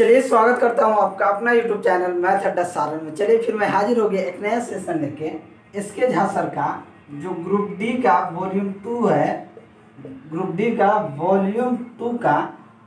चलिए स्वागत करता हूं आपका अपना YouTube चैनल मैथ अड्डा सारण में। चलिए फिर मैं हाजिर हो गया एक नया सेशन लेके। इसके झा सर का जो ग्रुप डी का वॉल्यूम 2 है, ग्रुप डी का वॉल्यूम 2 का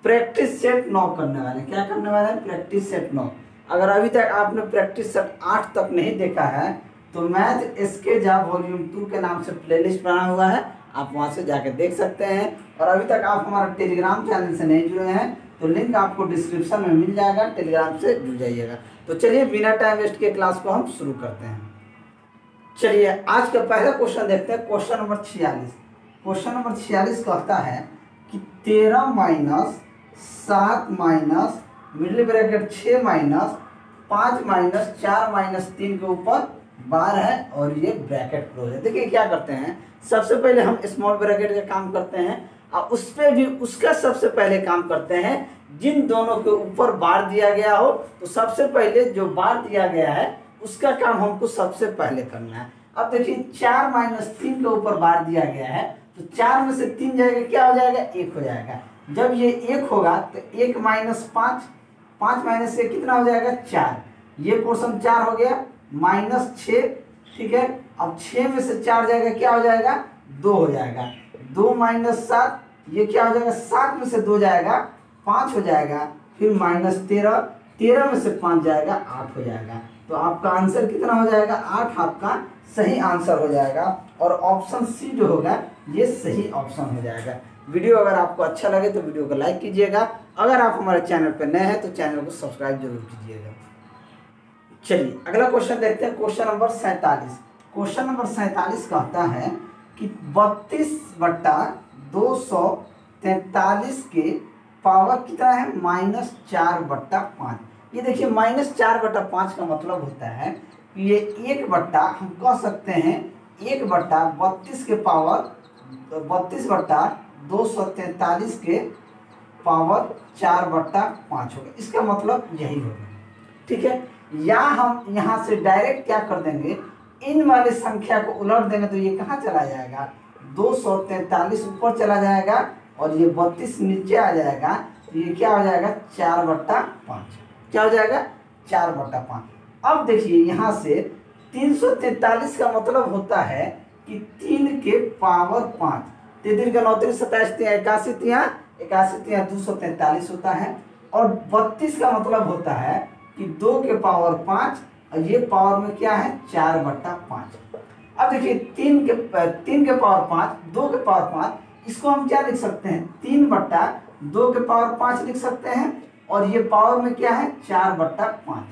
प्रैक्टिस सेट 9 करने वाले। क्या करने वाले हैं? Practice set 9। अगर अभी तक आपने प्रैक्टिस सेट 8 तक नहीं देखा है तो मैथ इसके झा वॉल्यूम 2 के नाम से प्लेलिस्ट बना हुआ है, आप वहां से जाके देख सकते हैं। और अभी तक आप हमारा टेलीग्राम चैनल से नहीं जुड़े हैं तो लिंक आपको डिस्क्रिप्शन में मिल जाएगा, टेलीग्राम से जुड़ जाइएगा। तो चलिए बिना टाइम वेस्ट के क्लास को हम शुरू करते हैं। चलिए आज का पहला क्वेश्चन देखते हैं, क्वेश्चन नंबर 46। क्वेश्चन नंबर 46 कहता है कि 13 minus 7 minus middle bracket 6 minus 5 minus 4 minus 3 के ऊपर बार है और ये ब्रैकेट क्लोज है। देखिए क्या करते हैं, सबसे पहले हम स्मॉल ब्रैकेट का काम करते हैं और उस पर भी उसका सबसे पहले काम करते हैं। जिन दोनों के ऊपर बार दिया गया हो तो सबसे पहले जो बार दिया गया है उसका काम हमको सबसे पहले करना है। अब देखिए 4 माइनस 3 के ऊपर बार दिया गया है तो 4 में से 3 जाएगा, क्या हो जाएगा? 1 हो जाएगा। जब ये 1 होगा तो 1 माइनस 5, 5 माइनस से कितना हो जाएगा? 4। ये पोर्शन 4 हो गया, माइनस 6, ठीक है। अब 6 में से 4 जाएगा, क्या हो जाएगा? 2 हो जाएगा। 2 माइनस 7, ये क्या हो जाएगा? 7 में से 2 जाएगा, 5 हो जाएगा। फिर माइनस 13, 13 में से 5 जाएगा, 8 हो जाएगा। तो आपका आंसर कितना हो जाएगा? 8 आपका सही आंसर हो जाएगा। और ऑप्शन सी जो होगा ये सही ऑप्शन हो जाएगा। वीडियो अगर आपको अच्छा लगे तो वीडियो को लाइक कीजिएगा। अगर आप हमारे चैनल पर नए हैं तो चैनल को सब्सक्राइब जरूर कीजिएगा। चलिए अगला क्वेश्चन देखते हैं, क्वेश्चन नंबर 47। क्वेश्चन नंबर 47 कहता है कि 32/243 के पावर कितना है? -4/5। ये देखिए -4/5 का मतलब होता है कि ये 1 हम कह सकते हैं 1/32 के पावर 32/243 के पावर 4/5 होगा। इसका मतलब यही होगा, ठीक है। या हम यहाँ से डायरेक्ट क्या कर देंगे, इन वाली संख्या को उलट देंगे तो ये कहाँ चला जाएगा? 243 ऊपर चला जाएगा और ये 32 नीचे आ जाएगा। तो ये क्या हो जाएगा? 4/5। क्या हो जाएगा? 4/5। अब देखिए यहाँ से 343 का मतलब होता है कि 3 के पावर 5। 3 का 9 27 81 81 243 होता है। और 32 का मतलब होता है कि 2 के पावर 5 और ये पावर में क्या है? 4/5। अब देखिए 3 के पावर 5, 2 के पावर 5, इसको हम क्या लिख सकते हैं? 3/2 के पावर 5 लिख सकते हैं। और ये पावर में क्या है? 4/5।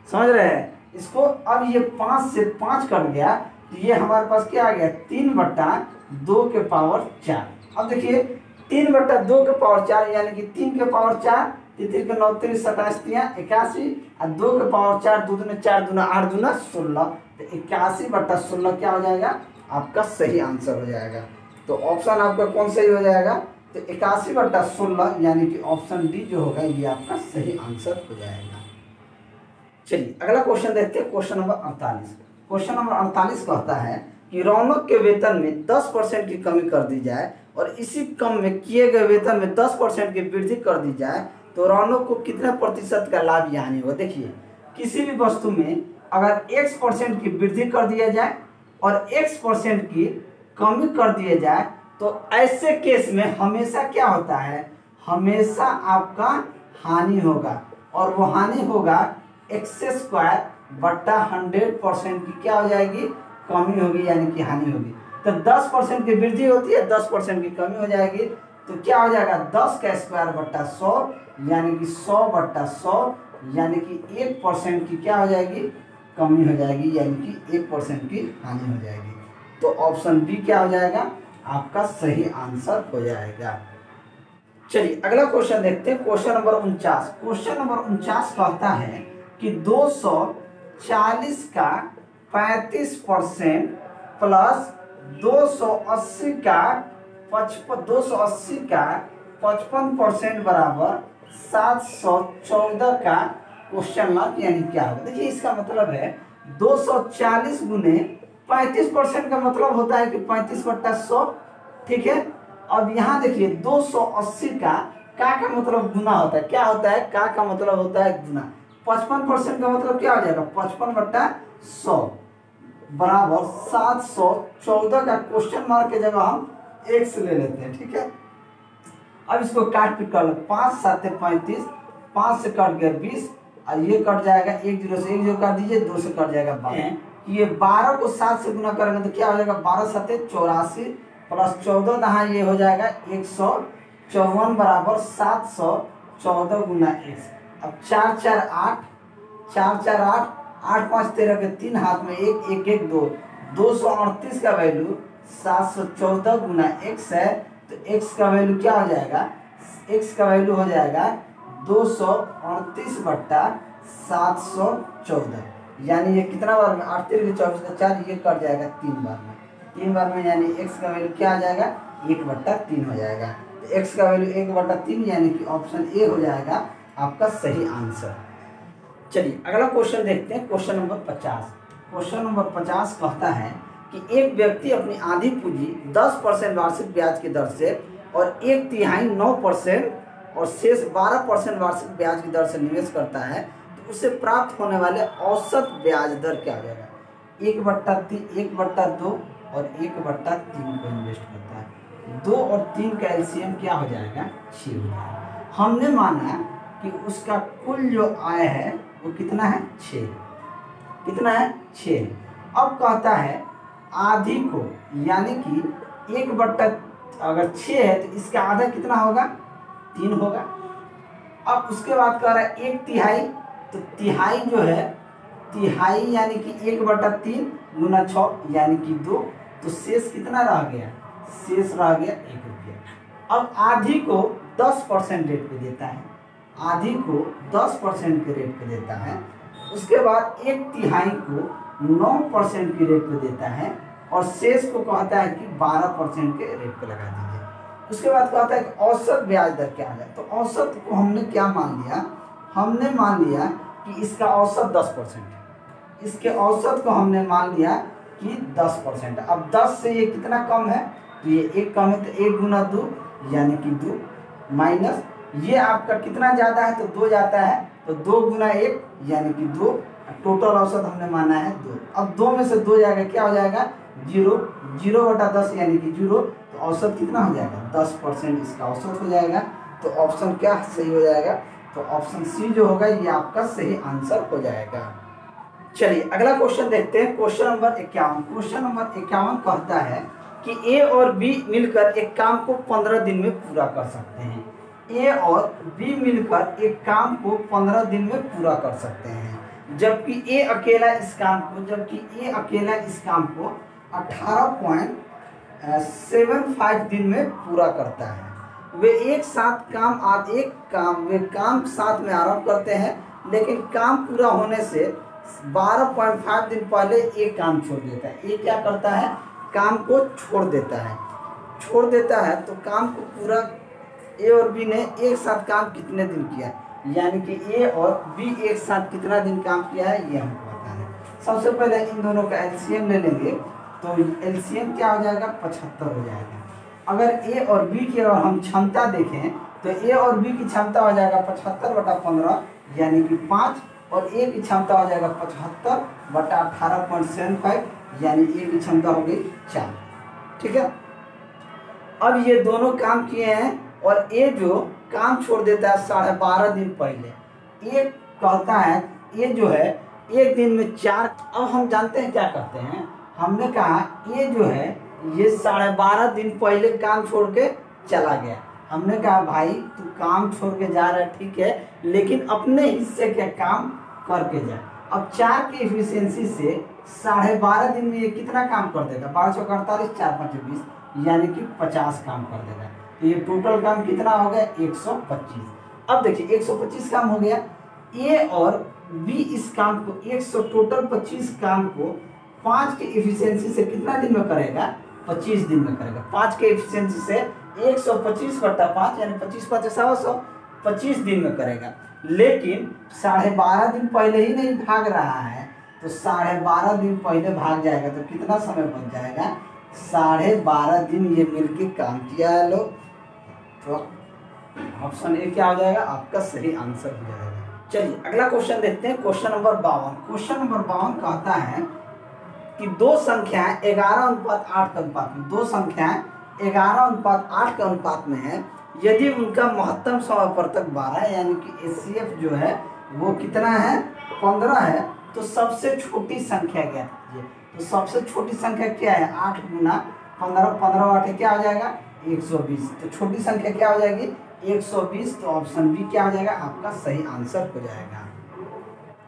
समझ रहे हैं इसको? अब ये 5 से 5 कट गया तो ये हमारे पास क्या आ गया? 3/2 के पावर 4। अब देखिए 3/2 के पावर 4 यानी कि 3 के पावर 4, 3 के 9 27 81 और 2 के पावर 4, 2 दूना 4 दूना 8 दूना 16। तो 81/16 क्या हो जाएगा? आपका सही आंसर हो जाएगा। तो ऑप्शन आपका कौन सही हो जाएगा? तो 81/16 यानी कि ऑप्शन डी जो होगा ये आपका सही आंसर हो जाएगा। चलिए अगला क्वेश्चन देखते हैं, क्वेश्चन नंबर 48। क्वेश्चन नंबर 48 कहता है कि रौनक के वेतन में 10% की कमी कर दी जाए और इसी कम में किए गए वेतन में 10% की वृद्धि कर दी जाए तो रौनक को कितने प्रतिशत का लाभ या हानि होगा? देखिए किसी भी वस्तु में अगर x% की वृद्धि कर दिया जाए और x% की कमी कर दिया जाए तो ऐसे केस में हमेशा क्या होता है? हमेशा आपका हानि होगा। और वो हानि होगा x²/100% की क्या हो जाएगी? कमी होगी यानी कि हानि होगी। तो 10% की वृद्धि होती है, 10% की कमी हो जाएगी। तो क्या हो जाएगा? 10 का स्क्वायर बट्टा 100 यानी कि 100/100 यानी कि 1% की क्या हो जाएगी? कमी हो जाएगी यानी कि 1% की हानि हो जाएगी। तो ऑप्शन बी क्या हो जाएगा? आपका सही आंसर हो जाएगा। चलिए अगला क्वेश्चन देखते हैं, क्वेश्चन नंबर 49। क्वेश्चन नंबर 49 कहता है कि 240 का 35% प्लस 280 का 55% बराबर 714 का क्वेश्चन मार्क यानी क्या होगा? देखिए इसका मतलब है 240 गुने 35% का मतलब होता है कि 35/100, ठीक है। अब यहाँ देखिए 280 का का मतलब गुना होता है। क्या होता है? का मतलब होता है गुना। 55% का मतलब क्या हो जाएगा? 55/100 बराबर 714 का क्वेश्चन मार्क के जगह हम x ले लेते हैं। ठीक है, अब इसको काट पीट कर लो। 5 7 35, 5 से कट गया 20 और ये कट जाएगा 1 0 से 1 0 काट दीजिए, 2 से कट जाएगा 12। ये 12 को 7 से गुना करेंगे तो क्या हो जाएगा? 12 7 84 प्लस 14 दहा ये हो जाएगा 154 बराबर 714 गुना x। अब 4 4 8, 4 4 8, 8 5 13 के 3 हाथ में 1 1 1 2, 238 का वैल्यू 714 गुना x है। तो x का वैल्यू क्या हो जाएगा? x का वैल्यू हो जाएगा 238/714, यानी ये कितना बार में? 8 3 24 का 4, ये कट जाएगा 3 बार में। 3 बार में यानी x का वैल्यू क्या आ जाएगा? 1/3 हो जाएगा। तो x का वैल्यू 1/3 यानी कि ऑप्शन ए हो जाएगा आपका सही आंसर। चलिए अगला क्वेश्चन देखते हैं, क्वेश्चन नंबर 50। क्वेश्चन नंबर 50 कहता है कि एक व्यक्ति अपनी आधी पूंजी 10% वार्षिक ब्याज की दर से और 1/3 9% और शेष 12% वार्षिक ब्याज की दर से निवेश करता है, तो उसे प्राप्त होने वाले औसत ब्याज दर क्या हो जाएगा? 1/2 और 1/3 को इन्वेस्ट करता है। 2 और 3 का एलसीएम क्या हो जाएगा? 6 हो जाएगा। हमने माना कि उसका कुल जो आय है वो कितना है? 6। कितना है? 6। अब कहता है आधी को, यानी कि 1/, अगर 6 है तो इसका आधा कितना होगा? 3 होगा। अब उसके बाद कह रहा है 1/3, तो तिहाई जो है, तिहाई यानी कि 1/3 गुना 6 यानी कि 2, तो शेष कितना रह गया? शेष रह गया 1 रुपया। अब आधी को 10% रेट पे देता है, आधी को 10% के रेट पे देता है। उसके बाद 1/3 को 9% की रेट पे देता है और शेष को कहता है कि 12% के रेट पे लगा दीजिए। उसके बाद कहता है कि औसत ब्याज दर क्या है? तो औसत को हमने क्या मान लिया? हमने मान लिया कि इसका औसत 10% है। इसके औसत को हमने मान लिया कि 10%। अब 10 से ये कितना कम है? तो ये 1 कम है, तो 1 गुना 2 यानी कि 2 माइनस ये आपका कितना ज़्यादा है? तो 2 जाता है, तो 2 गुना 1 यानी कि 2। टोटल औसत हमने माना है 2। अब 2 में से 2 जाएगा, क्या हो जाएगा? 0। 0/10 यानी कि 0। तो औसत कितना हो जाएगा? 10% इसका औसत हो जाएगा। तो ऑप्शन क्या सही हो जाएगा? तो ऑप्शन सी जो होगा ये आपका सही आंसर हो जाएगा। चलिए अगला क्वेश्चन देखते हैं, क्वेश्चन नंबर 51। क्वेश्चन नंबर 51 कहता है कि ए और बी मिलकर एक काम को 15 दिन में पूरा कर सकते हैं। ए और बी मिलकर एक काम को 15 दिन में पूरा कर सकते हैं, जबकि ए अकेला इस काम को 18.75 दिन में पूरा करता है। वे काम साथ में आरंभ करते हैं, लेकिन काम पूरा होने से 12.5 दिन पहले एक काम छोड़ देता है। ये क्या करता है? काम को छोड़ देता है। तो काम को पूरा ए और बी ने एक साथ काम कितने दिन किया, यानी कि ए और बी एक साथ कितना दिन काम किया है ये हमको पता है। सबसे पहले इन दोनों का एलसीएम ले लेंगे, तो एलसीएम क्या हो जाएगा? 75 हो जाएगा। अगर ए और बी की अगर हम क्षमता देखें तो ए और बी की क्षमता हो जाएगा 75/15 यानी कि 5, और ए की क्षमता हो जाएगा 75/18.75 यानी ए की क्षमता हो गई 4। ठीक है, अब ये दोनों काम किए हैं और ए जो काम छोड़ देता है 12.5 दिन पहले, ये कहता है ये जो है एक दिन में 4। अब हम जानते हैं क्या करते हैं, हमने कहा ये जो है ये 12.5 दिन पहले काम छोड़ के चला गया। हमने कहा भाई तू काम छोड़ के जा रहा है ठीक है, लेकिन अपने हिस्से के काम करके जा। अब 4 की एफिशिएंसी से 12.5 दिन में ये कितना काम कर देगा? 12 चौका 48, 4 5 20 यानी कि 50 काम कर देगा। तो ये टोटल काम कितना हो गया? 125। अब देखिए 125 काम हो गया। ए और बी इस काम को 100 टोटल 25 काम को 5 की एफिशिएंसी से कितना दिन में करेगा? 25 दिन में करेगा। 5 के एफिशिएंसी से 125/5 यानी 25/5 25 दिन में करेगा। लेकिन 12.5 दिन पहले ही नहीं भाग रहा है, तो 12.5 दिन पहले भाग जाएगा तो कितना समय बच जाएगा? 12.5 दिन ये मिलके काम किया है लोग, तो ऑप्शन ए क्या हो जाएगा आपका सही आंसर हो जाएगा। चलिए अगला क्वेश्चन देखते हैं, क्वेश्चन नंबर 52। क्वेश्चन नंबर 52 कहता है कि दो संख्याएं 11:8 के अनुपात में, दो संख्याएं 11:8 के अनुपात में है, यदि उनका महत्तम समापवर्तक 12 है, यानी कि HCF जो है वो कितना है 15 है, तो सबसे छोटी संख्या क्या है? तो सबसे छोटी संख्या क्या है 8 गुना 15, 15 8 क्या हो जाएगा 120। तो छोटी संख्या क्या हो जाएगी 120। तो ऑप्शन बी क्या हो जाएगा आपका सही आंसर हो जाएगा।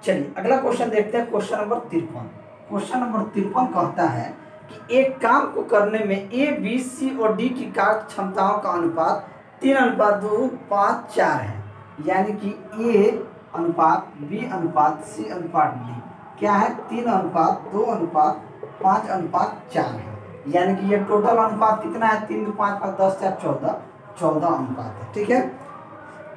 चलिए अगला क्वेश्चन देखते हैं, क्वेश्चन नंबर 53। क्वेश्चन नंबर 53 कहता है कि एक काम को करने में ए, बी, सी और डी की कार्य क्षमताओं का अनुपात 3:2, 5, 4 है, यानी कि ए अनुपात बी अनुपात सी अनुपात डी क्या है 3:2, 5, 4 है, यानी कि ये टोटल अनुपात कितना है 3, 5, 5, 10, 4, 14 अनुपात है। ठीक है,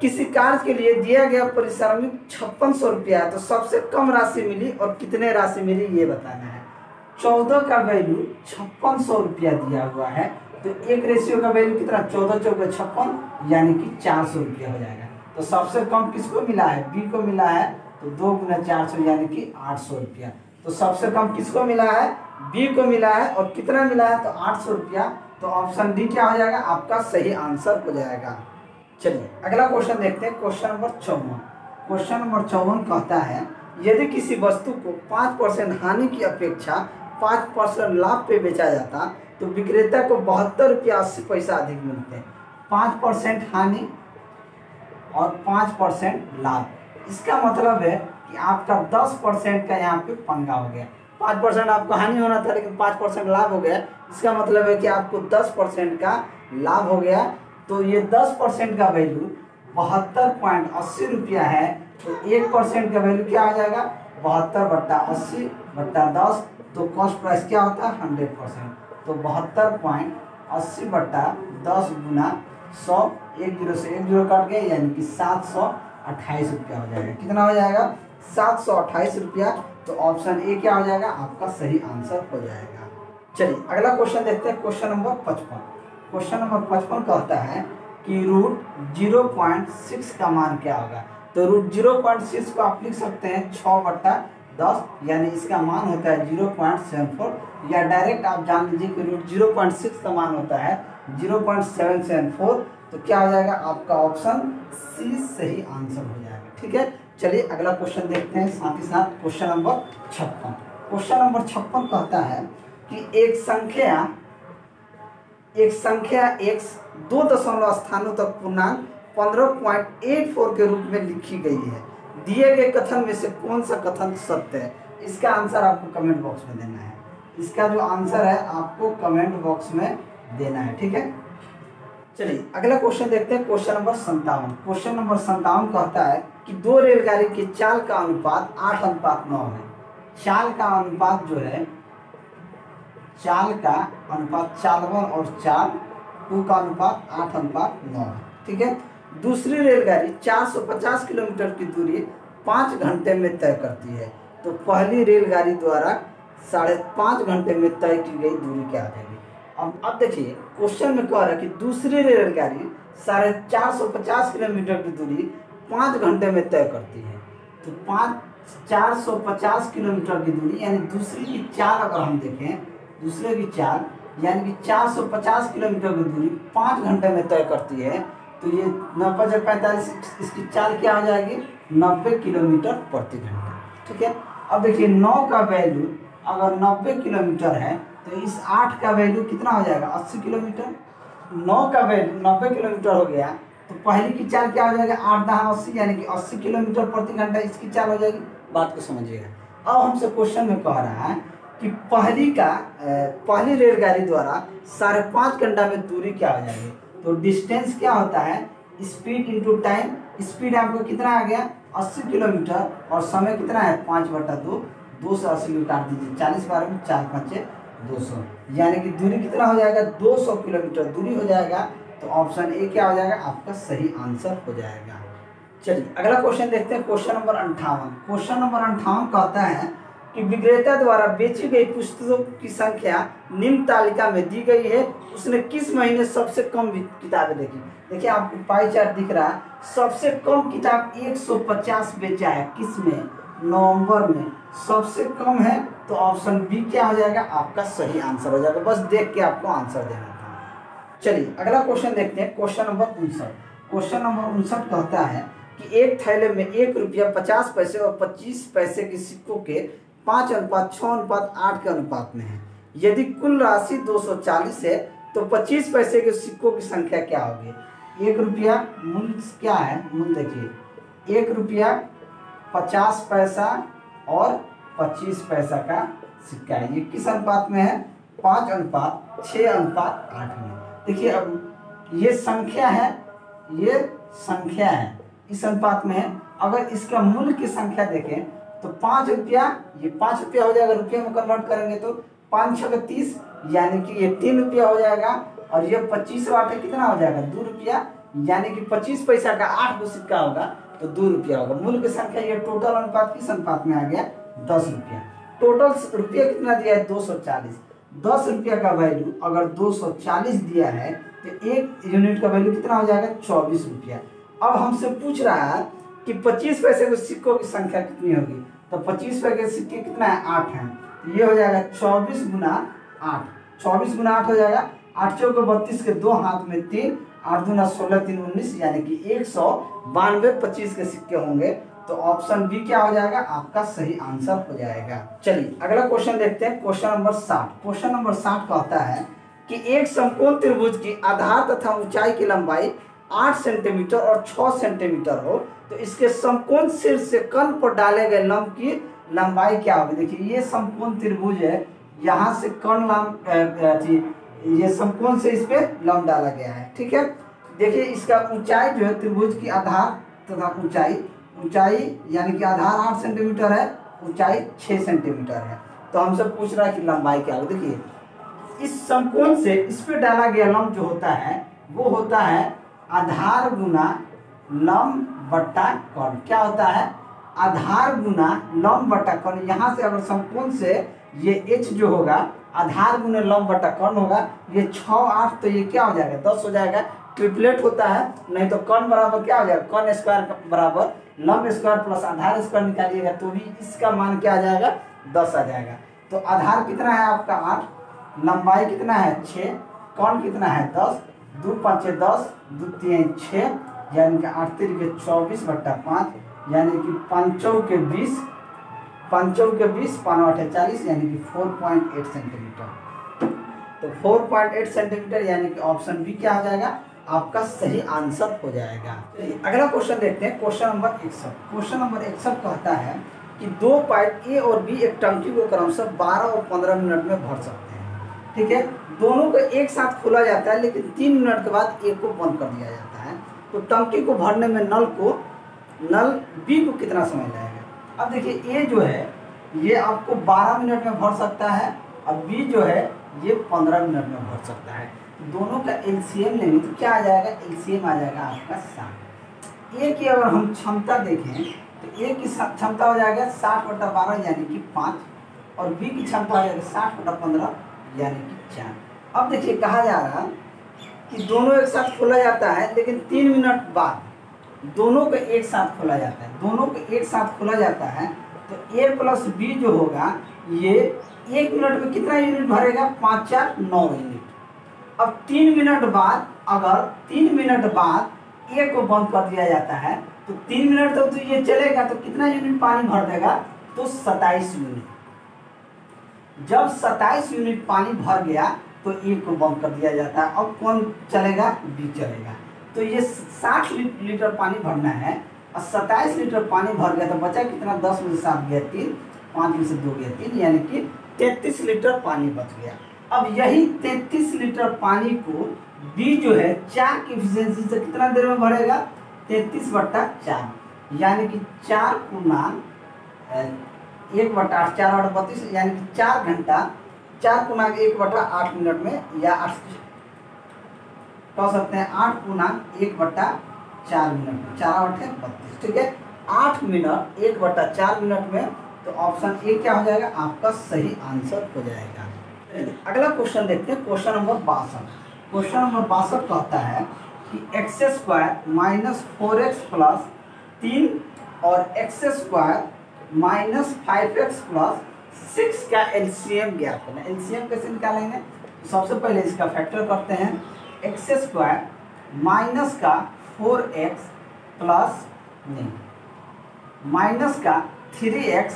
किसी कार्य के लिए दिया गया पारिश्रमिक 5600 रुपया है, तो सबसे कम राशि मिली और कितने राशि मिली ये बताना है। 14 का वैल्यू 5600 रुपया दिया हुआ है, तो एक रेशियो का वैल्यू कितना 14 चौके 56, यानी कि 400 रुपया हो जाएगा। तो सबसे कम किसको मिला है बी को मिला है, तो 2 गुना 400 यानी कि 800 रुपया। तो सबसे कम किसको मिला है बी को मिला है, और कितना मिला है तो 800 रुपया। तो ऑप्शन डी क्या हो जाएगा आपका सही आंसर हो जाएगा। चलिए अगला क्वेश्चन देखते हैं, क्वेश्चन नंबर 54। क्वेश्चन नंबर 54 कहता है यदि किसी वस्तु को 5% हानि की अपेक्षा 5% लाभ पे बेचा जाता तो विक्रेता को 72 रुपया 80 पैसा अधिक मिलते हैं। 5% हानि और 5% लाभ, इसका मतलब है कि आपका 10% का यहाँ पे पंगा हो गया। 5% आपको हानि होना था लेकिन 5% लाभ हो गया, इसका मतलब है कि आपको 10% का लाभ हो गया। तो ये 10% का वैल्यू 72.80 रुपया है, तो 1% का वैल्यू क्या हो जाएगा 72/80/10। तो कॉस्ट प्राइस क्या होता है 100%, तो 72.80/10 गुना 100, 1 0 से 1 0 काट गए, यानी कि 728 रुपया हो जाएगा। कितना हो जाएगा 728 रुपया। तो ऑप्शन ए क्या हो जाएगा आपका सही आंसर हो जाएगा। चलिए अगला क्वेश्चन देखते हैं, क्वेश्चन नंबर 55। क्वेश्चन नंबर 55 कहता है कि √0.6 का मान क्या होगा। तो √0.6 को आप लिख सकते हैं 6/10, यानी इसका मान होता है 0.74, या डायरेक्ट आप जान लीजिए कि √0.6 का मान होता है 0.774। तो क्या हो जाएगा आपका ऑप्शन सी सही आंसर हो जाएगा। ठीक है, चलिए अगला क्वेश्चन देखते हैं, साथ ही साथ क्वेश्चन नंबर 56। क्वेश्चन नंबर 56 कहता है कि एक संख्या x 2 दशमलव स्थानों तक पूर्णांक 15.84 के रूप में लिखी गई है, दिए गए कथन में से कौन सा कथन सत्य है। इसका आंसर आपको कमेंट बॉक्स में देना है। इसका जो आंसर है आपको कमेंट बॉक्स में देना है। ठीक है, चलिए अगला क्वेश्चन देखते हैं, क्वेश्चन नंबर 57। क्वेश्चन नंबर 57 कहता है कि दो रेलगाड़ी की चाल का अनुपात 8:9 है। चाल का अनुपात जो है, चाल का अनुपात चाल1 और चाल2 का अनुपात 8:9 है। ठीक है, दूसरी रेलगाड़ी 450 किलोमीटर की दूरी 5 घंटे में तय करती है, तो पहली रेलगाड़ी द्वारा 5.5 घंटे में तय की गई दूरी क्या हो जाएगी। अब देखिए क्वेश्चन में कह रहा है कि दूसरी रेलगाड़ी 450 किलोमीटर की दूरी 5 घंटे में तय करती है, तो 450 किलोमीटर की दूरी यानी दूसरी की चाल अगर हम देखें, दूसरे की चाल यानी कि 450 किलोमीटर की दूरी 5 घंटे में तय करती है, तो ये 90/45 इसकी चाल क्या हो जाएगी 90 किलोमीटर प्रति घंटा। ठीक है, अब देखिए 9 का वैल्यू अगर 90 किलोमीटर है, तो इस 8 का वैल्यू कितना हो जाएगा 80 किलोमीटर। 9 का वैल्यू 90 किलोमीटर हो गया, तो पहली की चाल क्या हो जाएगा 8×10 80, यानी कि 80 किलोमीटर प्रति घंटा इसकी चाल हो जाएगी। बात को समझिएगा। अब हमसे क्वेश्चन में कह रहा है कि पहली रेलगाड़ी द्वारा 5.5 घंटा में दूरी क्या हो जाएगी। तो डिस्टेंस क्या होता है स्पीड इंटू टाइम। स्पीड आपको कितना आ गया 80 किलोमीटर, और समय कितना है 5/2, 2 से 80 में काट दीजिए, 40 बार में 4 5 200, यानी कि दूरी कितना हो जाएगा 200 किलोमीटर दूरी हो जाएगा। तो ऑप्शन ए क्या हो जाएगा आपका सही आंसर हो जाएगा। चलिए अगला क्वेश्चन देखते हैं, क्वेश्चन नंबर 58। क्वेश्चन नंबर 58 कहता है कि विक्रेता द्वारा बेची गई पुस्तकों की संख्या निम्न तालिका में दी गई है, उसने किस महीने सबसे कम किताबें देखी। देखिए आपको पाई चार्ट दिख रहा है, सबसे कम किताब 150 बेचा है, किसमें, नवंबर में सबसे कम है। तो ऑप्शन बी क्या हो जाएगा, आपका सही आंसर हो जाएगा। बस देख के आपको आंसर देना था। चलिए अगला क्वेश्चन देखते हैं, क्वेश्चन नंबर 59। क्वेश्चन नंबर 59 कहता है कि एक थैले में 1 रुपया 50 पैसे और 25 पैसे के सिक्कों के 5:6:8 के अनुपात में है। यदि कुल राशि 240 है तो 25 पैसे के सिक्कों की संख्या क्या होगी। 1 रुपया मूल्य क्या है, मूल्य देखिए 1 रुपया 50 पैसा और 25 पैसा का सिक्का है। ये किस अनुपात में है, 5:6:8 में। देखिए अब ये संख्या है, ये संख्या है, इस अनुपात में है। अगर इसका मूल्य की संख्या देखें तो 5 रुपया, ये 5 रुपया हो जाएगा, रुपये में कन्वर्ट करेंगे तो 5×6 = 30, यानी कि ये 3 रुपया हो जाएगा। और ये 25 वाट है, कितना हो जाएगा, 2 रुपया, यानी कि 25 पैसा का 8 गो सिक्का होगा तो 2 रुपया होगा। मूल्य की संख्या, ये टोटल अनुपात किस अनुपात में आ गया, 10 रुपया। टोटल रुपया कितना दिया है, 240। 10 रुपया का वैल्यू अगर 240 दिया है तो 1 यूनिट का वैल्यू कितना हो जाएगा, 24 रुपया। अब हमसे पूछ रहा है कि 25 पैसे के सिक्कों की संख्या कितनी होगी। तो 25 पैसे के सिक्के कितना है, 8 है, तो ये हो जाएगा 24 × 8। 24 × 8 हो जाएगा, 8 चौके 32 के 2 हाथ में 3, 8 दूना 16, 3 19, यानी कि 192 25 के सिक्के होंगे। तो ऑप्शन बी क्या हो जाएगा, आपका सही आंसर हो जाएगा। चलिए अगला क्वेश्चन देखते हैं, क्वेश्चन नंबर 60। क्वेश्चन नंबर 60 कहता है कि एक समकोण त्रिभुज की आधार तथा ऊंचाई की लंबाई 8 सेंटीमीटर और 6 सेंटीमीटर हो तो इसके समकोण शीर्ष से कर्ण पर डाले गए लंब की लंबाई क्या होगी। देखिए ये समकोण त्रिभुज है, यहाँ से कर्ण लंब, ये समकोण से इस पे लंब डाला गया है, ठीक है। देखिए इसका ऊंचाई जो है, त्रिभुज की आधार तथा ऊंचाई यानी कि आधार 8 सेंटीमीटर है, ऊंचाई 6 सेंटीमीटर है। तो हमसे पूछ रहा है कि लंबाई क्या होगी। देखिए इस समकोण से इस पे डाला गया लंब जो होता है वो होता है आधार गुना लंब बट्टा कर्ण। क्या होता है, आधार गुना लंब बट्टा कर्ण। यहाँ से अगर समकोण से ये h जो होगा आधार गुना लंब बट्टा कर्ण होगा, ये 6 8 तो ये क्या हो जाएगा, 10 हो जाएगा। ट्रिपलेट होता है, नहीं तो कर्ण बराबर क्या हो जाएगा, कर्ण स्क्वायर बराबर लंब स्क्वायर प्लस आधार स्क्वायर निकालिएगा तो भी इसका मान क्या आ जाएगा, 10 आ जाएगा। तो आधार कितना है आपका 8, लंबाई कितना है 6, कर्ण कितना है 10, 2 5 10, 2 3 6, यानी कि 8 3 के 24/5, यानी कि 5 चौके 20, 5 चौके 20, 5 8 40, यानी कि 4.8 सेंटीमीटर। तो 4.8 सेंटीमीटर यानी कि ऑप्शन बी क्या हो जाएगा, आपका सही आंसर हो जाएगा। अगला क्वेश्चन देखते हैं, क्वेश्चन नंबर 61। क्वेश्चन नंबर 61 कहता है कि 2 पाइप ए और बी एक टंकी को क्रमशः 12 और 15 मिनट में भर सकते हैं, ठीक है। दोनों को एक साथ खोला जाता है, लेकिन 3 मिनट के बाद एक को बंद कर दिया जाता है। तो टंकी को भरने में नल बी को कितना समय लगेगा। अब देखिए ए जो है ये आपको 12 मिनट में भर सकता है और बी जो है ये 15 मिनट में भर सकता है। दोनों का एलसीएम लेंगे तो क्या आ जाएगा, एलसीएम आ जाएगा आपका 60। ए की अगर हम क्षमता देखें तो ए की क्षमता हो जाएगा 60/12 यानी कि 5, और बी की क्षमता हो जाएगी 60/15 यानी कि 4। अब देखिए कहा जा रहा है कि दोनों एक साथ खोला जाता है, लेकिन 3 मिनट बाद दोनों को एक साथ खोला जाता है। दोनों को एक साथ खोला जाता है तो ए प्लस बी जो होगा ये 1 मिनट में कितना यूनिट भरेगा, 5 4 9 यूनिट। अब 3 मिनट बाद, अगर 3 मिनट बाद ए को बंद कर दिया जाता है तो 3 मिनट तक तो ये चलेगा, तो कितना यूनिट पानी भर देगा, तो 27 यूनिट। जब 27 यूनिट पानी भर गया तो ए को बंद कर दिया जाता है। अब कौन चलेगा, बी चलेगा। तो ये 60 लीटर पानी भरना है और 27 लीटर पानी भर गया तो बचा कितना, 10 में से 7 गया 3, 5 में से 2 गया 3, यानी कि 33 लीटर पानी बच गया। अब यही 33 लीटर पानी को बी जो है 4 की एफिशिएंसी से कितना देर में भरेगा, 33/4, यानी कि 4 × 1/8, 4/32, यानी कि 4 घंटा, 4 × 1/8 मिनट में, या 8 कह सकते हैं 8 × 1/4 मिनट में, 4 8 32, ठीक है। 8 मिनट 1/4 मिनट में तो ऑप्शन ए क्या हो जाएगा आपका सही आंसर हो जाएगा। अगला क्वेश्चन देखते हैं, क्वेश्चन नंबर 62। क्वेश्चन नंबर 62 कहता है कि x square minus 4x plus 3 और x square minus 5x plus 6 का एलसीएम ज्ञात करना। एलसीएम कैसे निकालेंगे? सबसे पहले इसका फैक्टर करते हैं। एक्स स्क्वायर माइनस का 4x प्लस नहीं माइनस का 3x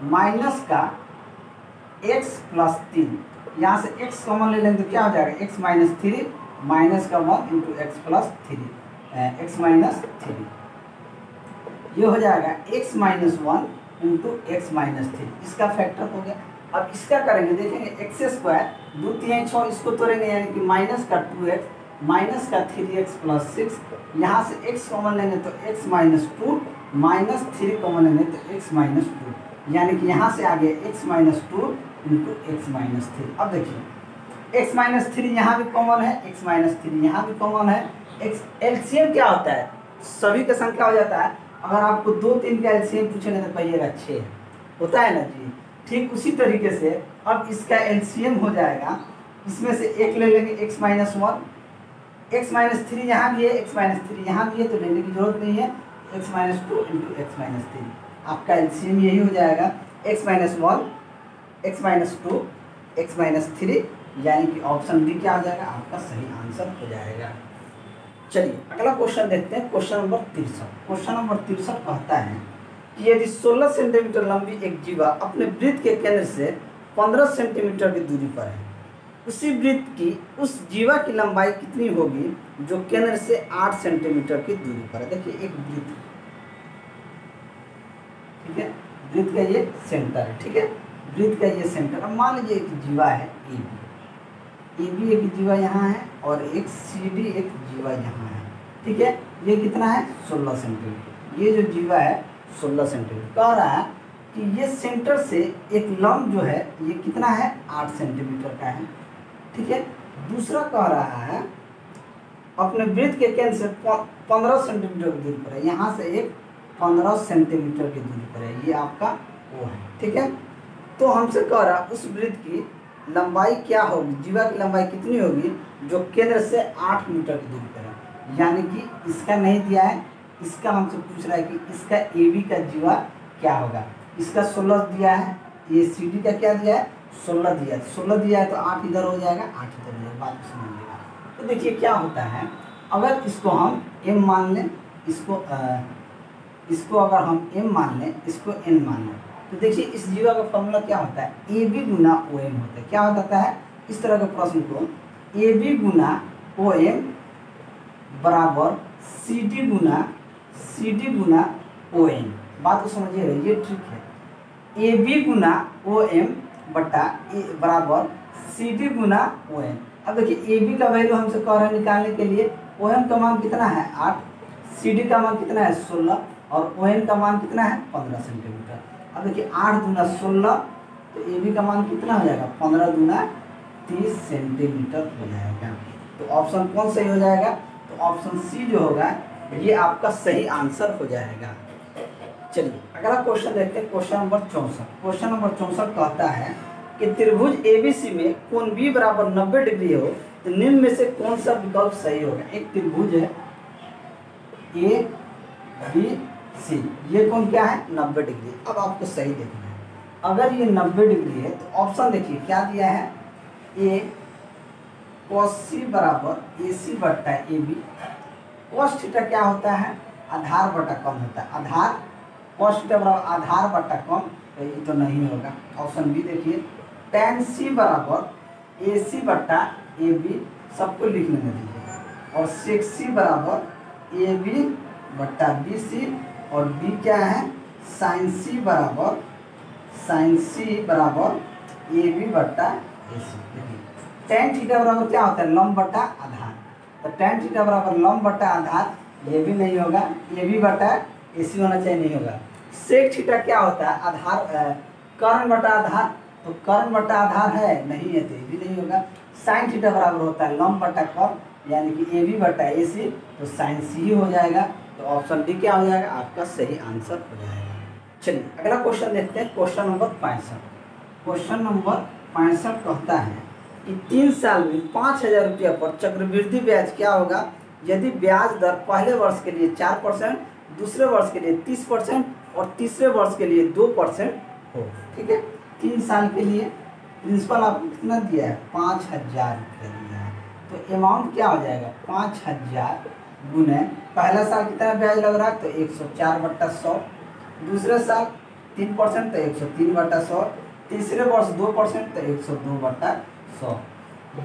माइनस का x प्लस 3, यहाँ से x कॉमन ले लेंगे तो क्या हो जाएगा x माइनस 3 माइनस का 1 into x plus 3 x minus 3, ये हो जाएगा x minus 1 into x minus 3, इसका फैक्टर हो गया। अब इसका करेंगे, देखेंगे एक्स स्क्वायर 2 3 6, इसको तोड़ेंगे यानी कि माइनस का 2x माइनस का 3x प्लस 6, यहाँ से x कॉमन लेंगे तो x माइनस 2 माइनस 3 कॉमन लेंगे तो x माइनस 2, यानी कि यहाँ से आगे x minus 2 into x minus 3। अब देखिए x माइनस 3 यहाँ भी कॉमन है, x माइनस 3 यहाँ भी कॉमन है। एलसीएम क्या होता है? सभी का संख्या हो जाता है। अगर आपको 2 3 का एलसीएम पूछेंगे तो पाइएगा 6 होता है ना जी। ठीक उसी तरीके से अब इसका एलसीएम हो जाएगा, इसमें से एक ले लेंगे x माइनस 1, x माइनस 3 यहाँ भी है, x माइनस 3 यहाँ भी है, तो लेने की जरूरत नहीं है। x minus 2 into x minus 3, आपका एलसीएम यही हो जाएगा x minus 1 x minus 2 x minus 3, यानी कि ऑप्शन डी क्या हो जाएगा आपका सही आंसर हो जाएगा। चलिए अगला क्वेश्चन देखते हैं, क्वेश्चन नंबर 63। क्वेश्चन नंबर 63 कहता है कि यदि 16 सेंटीमीटर लंबी एक जीवा अपने वृत्त के केंद्र से 15 सेंटीमीटर की दूरी पर है, उसी वृत्त की उस जीवा की लंबाई कितनी होगी जो केंद्र से 8 सेंटीमीटर की दूरी पर है। देखिए एक वृत्त, ठीक है, वृत्त का ये सेंटर है, ठीक है, वृत्त का ये सेंटर। अब मान लीजिए एक जीवा है ए बी एक जीवा यहाँ है और एक सी डी एक जीवा यहाँ है, ठीक है। ये कितना है 16 सेंटीमीटर, ये जो जीवा है 16 सेंटीमीटर। कह रहा है कि ये सेंटर से एक लंब जो है ये कितना है 8 सेंटीमीटर का है, ठीक है। दूसरा कह रहा है अपने वृत्त के केंद्र से 15 सेंटीमीटर की दूरी पर है, यहाँ से एक 15 सेंटीमीटर की दूरी पर है, ये आपका वो है, ठीक है। तो हमसे कह रहा उस वृत्त की लंबाई क्या होगी, जीवा की लंबाई कितनी होगी जो केंद्र से 8 मीटर की दूरी पर है। यानी कि इसका नहीं दिया है, इसका हमसे पूछ रहा है कि इसका ए बी का जीवा क्या होगा। इसका 16 दिया है, ये सी डी का क्या दिया है 16 दिया है, 16 दिया है तो 8 इधर हो जाएगा 8 इधर हो जाएगा, बात को समझिएगा। तो देखिए क्या होता है, अगर इसको हम m मान लें, इसको अगर हम m मान लें, इसको n मान लें, तो देखिए इस जीवा का फॉर्मूला क्या होता है A B Guna O M होता है। क्या होता है इस तरह के प्रश्न को A B Guna O M बराबर सी डी गुना ओ एम। बात को समझिएगा, ये ट्रिक है। A B Guna O M बटा बराबर सी डी गुना ओ एम। अब देखिए ए बी का वैल्यू हमसे कह रहे हैं निकालने के लिए, ओ एम का मान कितना है 8, सी डी का मान कितना है 16 और ओ एम का मान कितना है 15 सेंटीमीटर। अब देखिए 8 दूना 16, तो ए बी का मान कितना हो जाएगा 15 दूना 30 सेंटीमीटर हो जाएगा। तो ऑप्शन कौन सही हो जाएगा, तो ऑप्शन सी जो होगा ये आपका सही आंसर हो जाएगा। चलिए अगला क्वेश्चन देखते हैं, क्वेश्चन नंबर 64। क्वेश्चन नंबर 64 कहता है कि त्रिभुज एबीसी में कोण बी बराबर 90 डिग्री हो तो निम्न में से कौन सा विकल्प सही होगा। एक त्रिभुज है ए बी सी, ये कोण क्या है 90 डिग्री। अब आपको सही देखना है, अगर ये 90 डिग्री है तो ऑप्शन देखिए क्या दिया है, ए cos सी बराबर ए सी बट्टा ए बी। cos थीटा क्या होता है आधार बटा कम होता है, आधार cos थीटा बराबर आधार बटा कम, तो ये तो नहीं होगा। ऑप्शन बी देखिए tan सी बराबर ए सी बट्टा ए बी, सबको लिखने में दीजिए, और sec सी बराबर ए बी बट्टा बी सी, और बी क्या है sin सी बराबर ए बी बट्टा ए सी। देखिए tan थीटा बराबर क्या होता है लंब बटा आधार, तो tan थीटा बराबर लंब बटा आधार, ये भी नहीं होगा, ए बी बटा ए सी होना चाहिए, नहीं होगा। sec थीटा क्या होता है आधार कर्ण बटा आधार, तो कर्ण बटा आधार है नहीं है, तो ये भी नहीं होगा। sin थीटा बराबर होता है लंब बटा कर्ण, यानी कि ए बी बटा ए सी, तो sin सी ही हो जाएगा। तो ऑप्शन डी क्या हो जाएगा आपका सही आंसर हो जाएगा। चलिए अगला क्वेश्चन देखते हैं, क्वेश्चन नंबर 65। क्वेश्चन नंबर 65 कहता है कि 3 साल में 5,000 रुपया पर चक्रवृद्धि ब्याज क्या होगा यदि ब्याज दर पहले वर्ष के लिए 4%, दूसरे वर्ष के लिए 30% और तीसरे वर्ष के लिए 2% हो। ठीक है, 3 साल के लिए प्रिंसिपल आपको कितना दिया है, 5,000 रुपया दिया है। तो अमाउंट क्या हो जाएगा, 5,000 गुने पहला साल कितना ब्याज लग रहा है, तो 104/100, दूसरे साल 3% तो 103/100, तीसरे वर्ष 2% तो 102/100।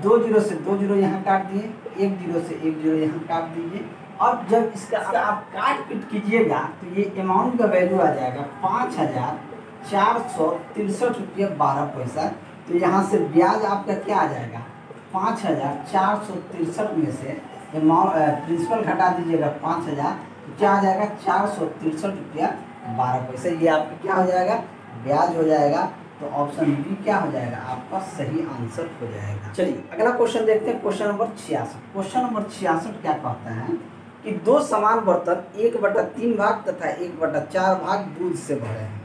2 जीरो से 2 जीरो यहाँ काट दिए, 1 जीरो से 1 जीरो यहाँ काट दीजिए। अब जब इसका आप काट पीट कीजिएगा तो ये अमाउंट का वैल्यू आ जाएगा 5,463 रुपये 12 पैसा। तो यहाँ से ब्याज आपका क्या आ जाएगा, 5,463 में से प्रिंसिपल घटा दीजिएगा 5,000, तो क्या आ जाएगा 463 रुपया 12 पैसा। ये आपका क्या हो जाएगा, ब्याज हो जाएगा। तो ऑप्शन बी क्या हो जाएगा, आपका सही आंसर हो जाएगा। चलिए अगला क्वेश्चन देखते हैं, क्वेश्चन नंबर 66। क्वेश्चन नंबर 66 क्या कहता है कि 2 समान बर्तन 1/3 भाग तथा 1/4 भाग दूध से भरे हैं।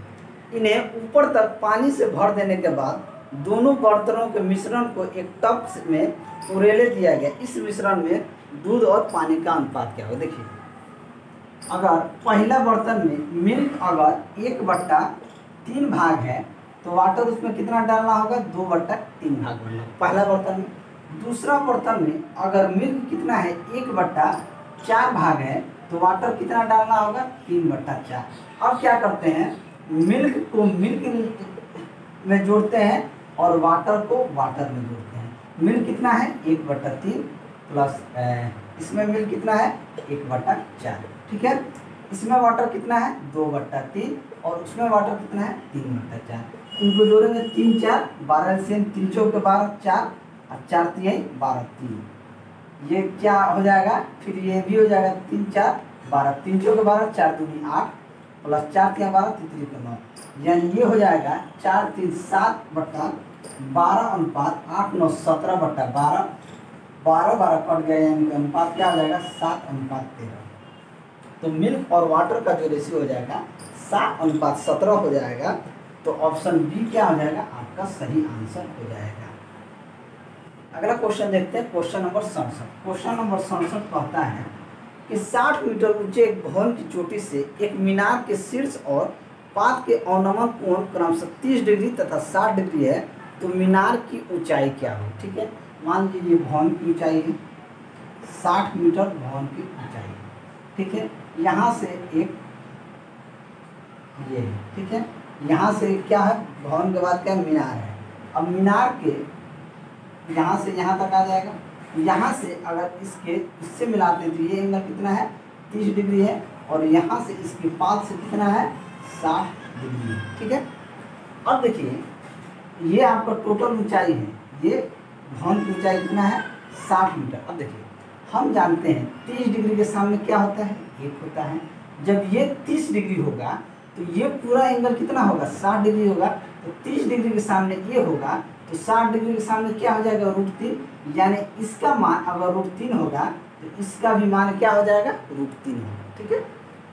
इन्हें ऊपर तक पानी से भर देने के बाद दोनों बर्तनों के मिश्रण को एक टब में उड़ेले दिया गया। इस मिश्रण में दूध और पानी का अनुपात क्या होगा। देखिए, अगर पहला बर्तन में मिल्क अगर 1/3 भाग है तो वाटर उसमें कितना डालना होगा, 2/3 भाग डालना पहला बर्तन में। दूसरा बर्तन में अगर मिल्क कितना है, 1/4 भाग है तो वाटर कितना डालना होगा, 3/4। अब क्या करते हैं, मिल्क को मिल्क में जोड़ते हैं और वाटर को वाटर में जोड़ते हैं। मिल्क कितना है, 1/3 प्लस इसमें मिल्क कितना है, 1/4। ठीक है, इसमें वाटर कितना है, 2/3 और उसमें वाटर कितना है, 3/4। इनको जोड़ेंगे 3 4 12 से 3 चौके 12 4 और 4 3 12 3। ये क्या हो जाएगा, फिर ये भी हो जाएगा 3 4 12 3 चौके 12 4 दूनी 8 प्लस 4 3 12 3 3 9, यानी ये हो जाएगा 4 3 7/12 अनुपात 8 9 17/12। 12 12 कट गए, यानी अनुपात क्या हो जाएगा, 7/13। तो मिल्क और वाटर का जो रेशियो हो जाएगा 7/17 हो जाएगा। तो ऑप्शन बी क्या हो जाएगा, आपका सही आंसर हो जाएगा। अगला क्वेश्चन देखते हैं, क्वेश्चन नंबर 67। क्वेश्चन नंबर 67 कहता है कि 60 मीटर ऊंचे एक भवन की चोटी से एक मीनार के शीर्ष और पात के अवनमन कोण क्रमशः 30 डिग्री तथा 60 डिग्री है, तो मीनार की ऊंचाई क्या हो। ठीक है, मान लीजिए भवन की ऊंचाई है 60 मीटर, भवन की ऊंचाई। ठीक है, यहाँ से एक ये है, ठीक है, यहाँ से क्या है, भवन के बाद क्या मीनार है। अब मीनार के यहाँ से यहाँ तक आ जाएगा। यहाँ से अगर इसके इससे मिलाते हैं तो ये एंगल कितना है, 30 डिग्री है, और यहाँ से इसके पास से कितना है, 60 डिग्री। ठीक है, अब देखिए ये आपका टोटल ऊंचाई है, ये भवन की ऊंचाई कितना है, 60 मीटर। अब देखिए हम जानते हैं 30 डिग्री के सामने क्या होता है, 1 होता है। जब ये 30 डिग्री होगा तो ये पूरा एंगल कितना होगा, 60 डिग्री होगा। तो 30 डिग्री के सामने ये होगा तो 60 डिग्री के सामने क्या हो जाएगा, √3, यानी इसका मान अगर √3 होगा तो इसका भी मान क्या हो जाएगा, √3 होगा। ठीक है,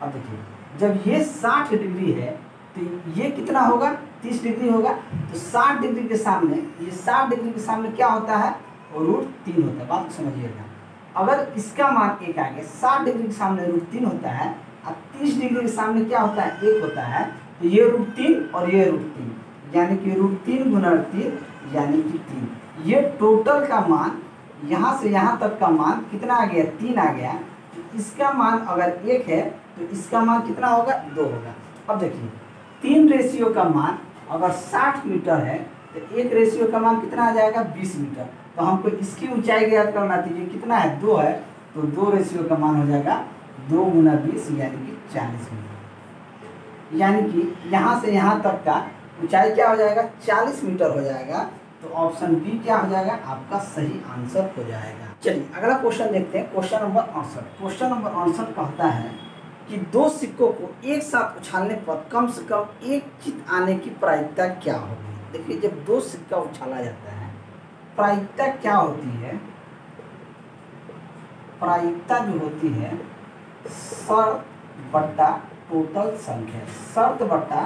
अब देखिए जब ये 60 डिग्री है तो ये कितना होगा, 30 डिग्री होगा। तो 60 डिग्री के सामने ये 60 डिग्री के सामने क्या होता है, √3 होता है। बात समझिएगा, अगर इसका मान 1 आ गया, 60 डिग्री के सामने √3 होता है और 30 डिग्री के सामने क्या होता है, 1 होता है, तो ये √3 और ये √3, यानी कि √3 गुना 3 यानी कि 3। ये टोटल का मान यहाँ से यहाँ तक का मान कितना आ गया, 3 आ गया। तो इसका मान अगर 1 है तो इसका मान कितना होगा, 2 होगा। अब देखिए 3 रेशियो का मान अगर 60 मीटर है तो 1 रेशियो का मान कितना आ जाएगा, 20 मीटर। तो हमको इसकी ऊंचाई ज्ञात करना चाहिए, कितना है, 2 है, तो 2 रेशियो का मान हो जाएगा 2 गुना 20 यानी कि 40 मीटर। यानी कि यहाँ से यहाँ तक का ऊंचाई क्या हो जाएगा, 40 मीटर हो जाएगा। तो ऑप्शन बी क्या हो जाएगा, आपका सही आंसर हो जाएगा। चलिए अगला क्वेश्चन देखते हैं, क्वेश्चन नंबर 68। क्वेश्चन नंबर 68 कहता है कि 2 सिक्कों को एक साथ उछालने पर कम से कम एक चित आने की प्रायिकता क्या होगी। देखिए जब 2 सिक्का उछाला जाता है प्रायिकता क्या होती है, प्रायिकता जो होती है 100/2 टोटल संख्या, शर्त बटा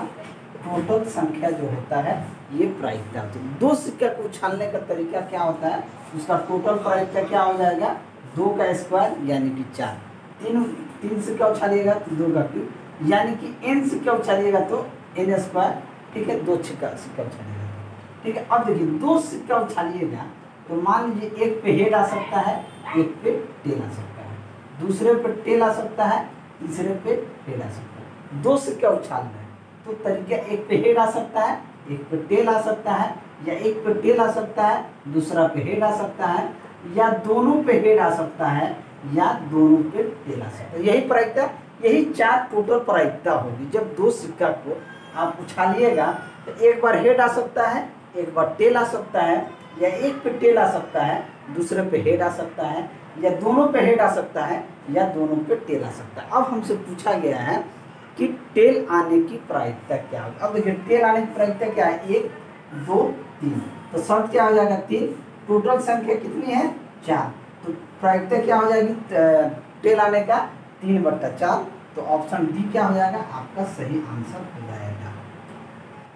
टोटल संख्या जो होता है ये प्रायिकता होती है। दो सिक्का को उछालने का तरीका क्या होता है, उसका टोटल प्रायिकता क्या हो जाएगा, 2 का स्क्वायर यानी कि 4। तीन सिक्का उछालिएगा तो 2 का क्यूब, यानी कि n सिक्का उछालिएगा तो n स्क्वायर, ठीक है। 2 सिक्का उछालिएगा, ठीक है। अब देखिए 2 सिक्का उछालिएगा तो मान लीजिए एक पे हेड आ सकता है, एक पे टेल आ सकता है, दूसरे पे टेल आ सकता है, तीसरे पे टेल आ सकता है। 2 सिक्का उछाल रहे हैं तो तरीका, एक पे हेड आ सकता है, एक पे टेल आ सकता है, या एक पे टेल आ सकता है, दूसरा पे हेड आ सकता है, या दोनों पे हेड आ सकता है, या दोनों पे टेल आ सकता है। यही प्रायिकता, यही 4 टोटल प्रायिकता होगी। जब 2 सिक्का को आप उछालिएगा तो एक बार हेड आ सकता है, एक बार टेल आ सकता है, या एक पे टेल आ सकता है, दूसरे पे हेड आ सकता है, या दोनों पे हेड आ सकता है, या दोनों पे टेल आ सकता है। अब हमसे पूछा गया है कि टेल आने की प्रायिकता क्या होगी। अब देखिए टेल आने की प्रायिकता क्या है, 1 2 3, तो शर्त क्या हो जाएगा 3, टोटल संख्या कितनी है 4, तो प्रायिकता क्या हो जाएगी टेल आने का 3/4। तो ऑप्शन डी क्या हो जाएगा, आपका सही आंसर हो जाएगा।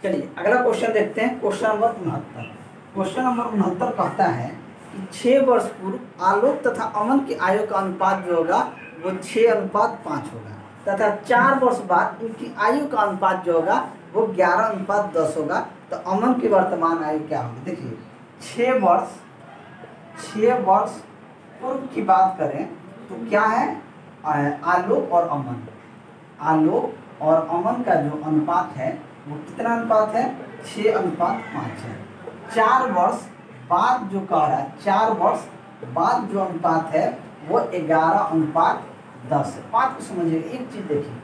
चलिए अगला क्वेश्चन देखते हैं, क्वेश्चन नंबर 69। क्वेश्चन नंबर 69 कहता है कि 6 वर्ष पूर्व आलोक तथा अमन की आयु का अनुपात जो होगा वो 6:5 होगा, तथा 4 वर्ष बाद इनकी आयु का अनुपात जो होगा वो 11:10 होगा। तो अमन की वर्तमान आयु क्या होगी। देखिए 6 वर्ष पूर्व की बात करें तो क्या है, आलोक और अमन का जो अनुपात है वो कितना अनुपात है, 6:5 है। 4 वर्ष बाद जो कह रहा है, 4 वर्ष बाद जो अनुपात है वो 11:10 है। बात को समझिए, एक चीज देखिए,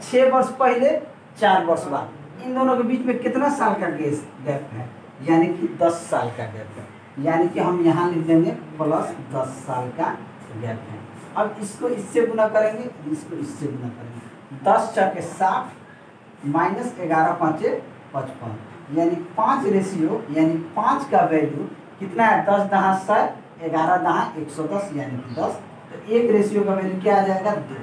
6 वर्ष पहले 4 वर्ष बाद, इन दोनों के बीच में कितना साल का गैप है, यानी कि 10 साल का गैप है, यानी कि हम यहाँ लिख देंगे प्लस 10 साल का गैप है। अब इसको इससे गुना करेंगे, इसको इससे गुना करेंगे, 10 × 60 माइनस 11 × 5 = 55, यानी 5 रेशियो, यानी 5 का वैल्यू कितना है, 10 × 100, 11 × 110 यानी कि 10। तो 1 रेशियो का वैल्यू क्या आ जाएगा, 2।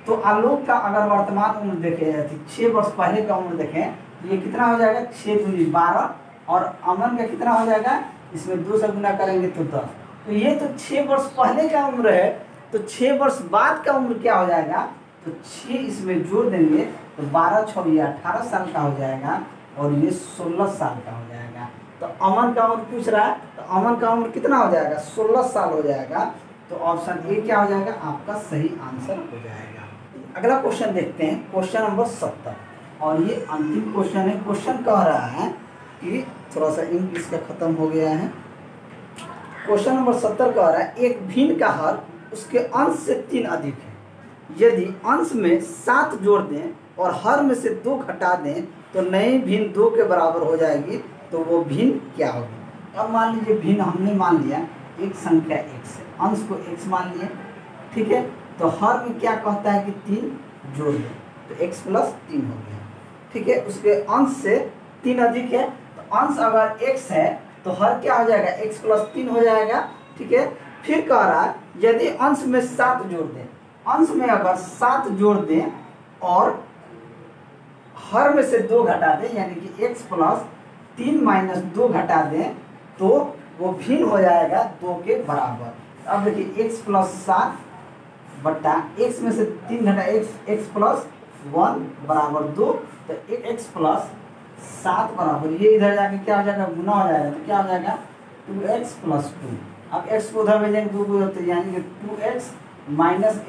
तो आलोक का अगर वर्तमान उम्र देखें, 6 वर्ष पहले का उम्र देखें, तो ये कितना हो जाएगा, 6 दूनी 12, और अमन का कितना हो जाएगा, इसमें 2 से गुना करेंगे तो 10। तो ये तो 6 वर्ष पहले का उम्र है, तो 6 वर्ष बाद का उम्र क्या हो जाएगा, तो 6 इसमें जोड़ देंगे तो 12 × 6 18 साल का हो जाएगा, और ये 16 साल का हो जाएगा। तो अमन का उम्र पूछ रहा है, तो अमन का उम्र कितना हो जाएगा, 16 साल हो जाएगा। तो ऑप्शन ए क्या हो जाएगा, आपका सही आंसर हो जाएगा। अगला क्वेश्चन देखते हैं, क्वेश्चन नंबर 70, और ये अंतिम क्वेश्चन है। क्वेश्चन कह रहा है कि थोड़ा सा इंक इसका खत्म हो गया है। क्वेश्चन नंबर 70 कह रहा है, एक भिन्न का हर उसके अंश से 3 अधिक है, यदि अंश में 7 जोड़ दें और हर में से 2 घटा दें तो नई भिन्न 2 के बराबर हो जाएगी, तो वो भिन्न क्या होगी। अब मान लीजिए भिन्न हमने मान लिया एक संख्या x है, अंश को x मान लिए, ठीक है। तो हर में क्या कहता है कि 3 जोड़ दें, तो x + 3 हो गया, ठीक है। उसके अंश से 3 अधिक है, तो अंश अगर x है तो हर क्या हो जाएगा, x + 3 हो जाएगा, ठीक है। फिर कह रहा है यदि अंश में 7 जोड़ दें, अंश में अगर 7 जोड़ दें और हर में से 2 घटा दें, यानी कि x + 3 - 2 घटा दें, तो वो भिन्न हो जाएगा 2 के बराबर। अब देखिए x + 7 बटा x में से 3 घटा x + 1 बराबर 2, तो x + 7 बराबर, ये इधर जाके क्या हो जाएगा, गुना हो जाएगा, तो क्या हो जाएगा 2x + 2। अब x को उधर भेजेंगे 2 को, तो यानी कि 2x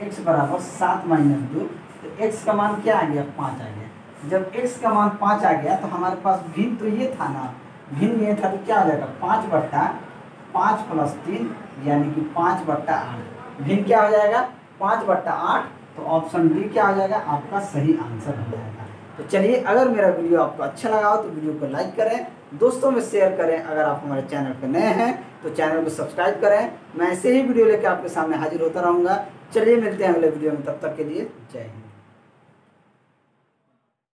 - x बराबर 7 - 2, तो x का मान क्या आ गया, 5 आ गया। जब x का मान 5 आ गया तो हमारे पास भिन्न तो ये था ना, भिन्न ये था, तो क्या हो जाएगा 5/5 + 3 यानी कि 5/8। भिन्न क्या हो जाएगा 5/8। तो ऑप्शन डी क्या हो जाएगा, आपका सही आंसर हो जाएगा। तो चलिए, अगर मेरा वीडियो आपको अच्छा लगा हो तो वीडियो को लाइक करें, दोस्तों में शेयर करें। अगर आप हमारे चैनल पर नए हैं तो चैनल को सब्सक्राइब करें। मैं ऐसे ही वीडियो लेकर आपके सामने हाजिर होता रहूँगा। चलिए मिलते हैं अगले वीडियो में, तब तक के लिए जय हिंद।